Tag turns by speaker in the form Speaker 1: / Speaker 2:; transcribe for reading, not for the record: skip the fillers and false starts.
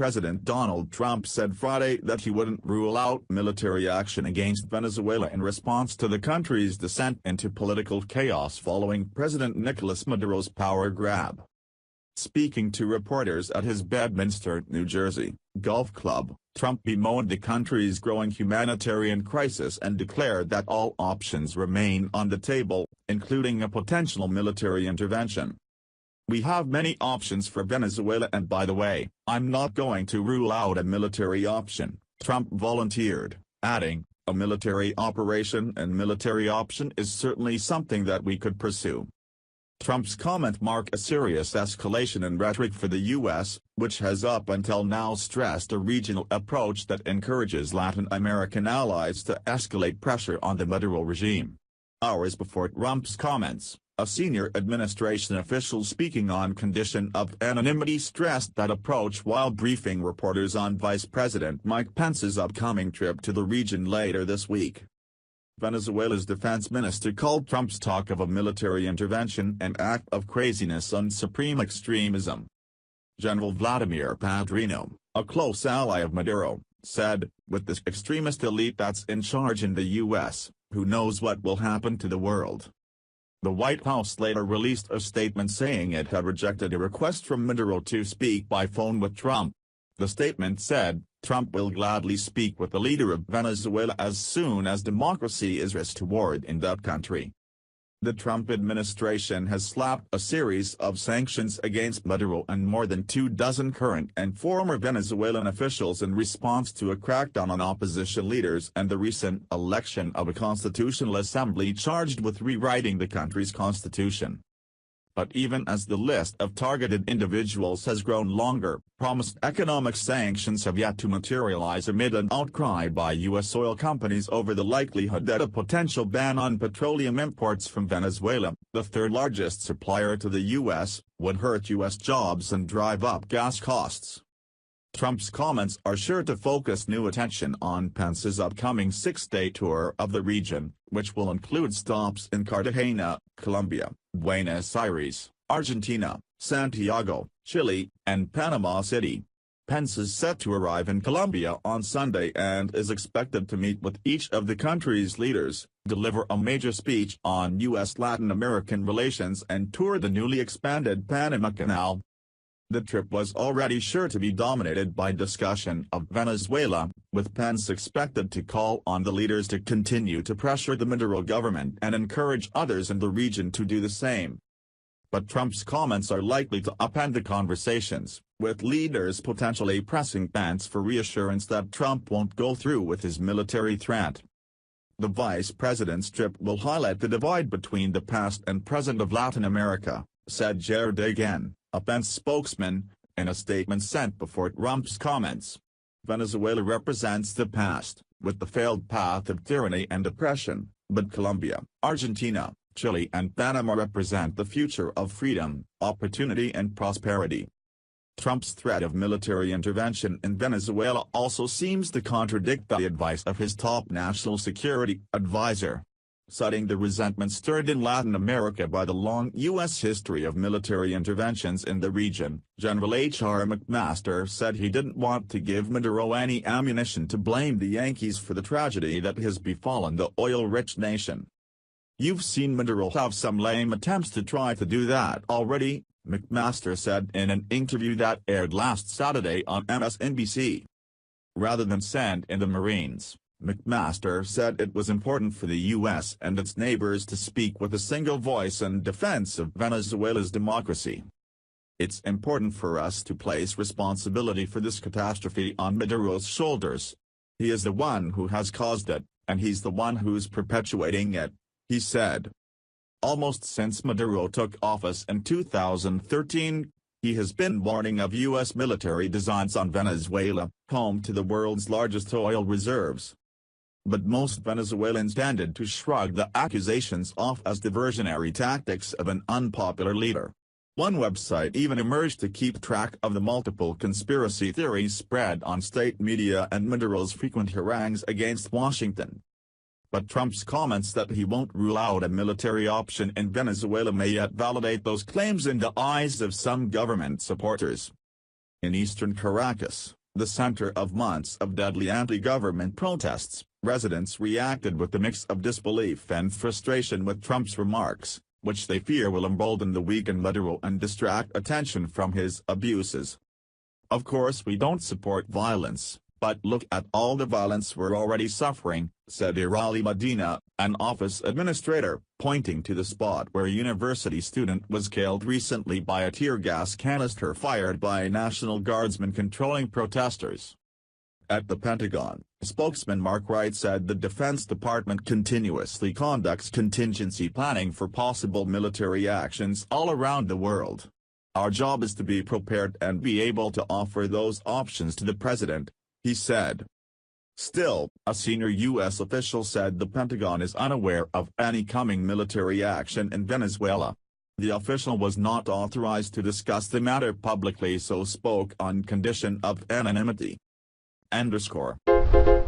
Speaker 1: President Donald Trump said Friday that he wouldn't rule out military action against Venezuela in response to the country's descent into political chaos following President Nicolas Maduro's power grab. Speaking to reporters at his Bedminster, New Jersey, golf club, Trump bemoaned the country's growing humanitarian crisis and declared that all options remain on the table, including a potential military intervention. "We have many options for Venezuela, and by the way, I'm not going to rule out a military option," Trump volunteered, adding, "A military operation and military option is certainly something that we could pursue." Trump's comment marked a serious escalation in rhetoric for the U.S., which has up until now stressed a regional approach that encourages Latin American allies to escalate pressure on the Maduro regime. Hours before Trump's comments, a senior administration official speaking on condition of anonymity stressed that approach while briefing reporters on Vice President Mike Pence's upcoming trip to the region later this week. Venezuela's defense minister called Trump's talk of a military intervention an act of craziness and supreme extremism. General Vladimir Padrino, a close ally of Maduro, said, "With this extremist elite that's in charge in the U.S., who knows what will happen to the world?" The White House later released a statement saying it had rejected a request from Maduro to speak by phone with Trump. The statement said, "Trump will gladly speak with the leader of Venezuela as soon as democracy is restored in that country." The Trump administration has slapped a series of sanctions against Maduro and more than 24 current and former Venezuelan officials in response to a crackdown on opposition leaders and the recent election of a constitutional assembly charged with rewriting the country's constitution. But even as the list of targeted individuals has grown longer, promised economic sanctions have yet to materialize amid an outcry by U.S. oil companies over the likelihood that a potential ban on petroleum imports from Venezuela, the third-largest supplier to the U.S., would hurt U.S. jobs and drive up gas costs. Trump's comments are sure to focus new attention on Pence's upcoming 6-day tour of the region, which will include stops in Cartagena, Colombia, Buenos Aires, Argentina, Santiago, Chile, and Panama City. Pence is set to arrive in Colombia on Sunday and is expected to meet with each of the country's leaders, deliver a major speech on U.S.-Latin American relations and tour the newly expanded Panama Canal. The trip was already sure to be dominated by discussion of Venezuela, with Pence expected to call on the leaders to continue to pressure the Maduro government and encourage others in the region to do the same. But Trump's comments are likely to upend the conversations, with leaders potentially pressing Pence for reassurance that Trump won't go through with his military threat. The vice president's trip will highlight the divide between the past and present of Latin America, said Jared Dagan, a Pence spokesman, in a statement sent before Trump's comments. Venezuela represents the past, with the failed path of tyranny and oppression, but Colombia, Argentina, Chile and Panama represent the future of freedom, opportunity and prosperity. Trump's threat of military intervention in Venezuela also seems to contradict the advice of his top national security advisor. Citing the resentment stirred in Latin America by the long U.S. history of military interventions in the region, General H.R. McMaster said he didn't want to give Maduro any ammunition to blame the Yankees for the tragedy that has befallen the oil-rich nation. "You've seen Maduro have some lame attempts to try to do that already," McMaster said in an interview that aired last Saturday on MSNBC. Rather than send in the Marines, McMaster said it was important for the U.S. and its neighbors to speak with a single voice in defense of Venezuela's democracy. "It's important for us to place responsibility for this catastrophe on Maduro's shoulders. He is the one who has caused it, and he's the one who's perpetuating it," he said. Almost since Maduro took office in 2013, he has been warning of U.S. military designs on Venezuela, home to the world's largest oil reserves. But most Venezuelans tended to shrug the accusations off as diversionary tactics of an unpopular leader. One website even emerged to keep track of the multiple conspiracy theories spread on state media and Maduro's frequent harangues against Washington. But Trump's comments that he won't rule out a military option in Venezuela may yet validate those claims in the eyes of some government supporters. In eastern Caracas, the center of months of deadly anti-government protests, residents reacted with a mix of disbelief and frustration with Trump's remarks, which they fear will embolden the weakened Maduro and distract attention from his abuses. "Of course we don't support violence, but look at all the violence we're already suffering," said Irali Medina, an office administrator, pointing to the spot where a university student was killed recently by a tear gas canister fired by National Guardsmen controlling protesters. At the Pentagon, spokesman Mark Wright said the Defense Department continuously conducts contingency planning for possible military actions all around the world. "Our job is to be prepared and be able to offer those options to the president," he said. Still, a senior U.S. official said the Pentagon is unaware of any coming military action in Venezuela. The official was not authorized to discuss the matter publicly, so spoke on condition of anonymity. _.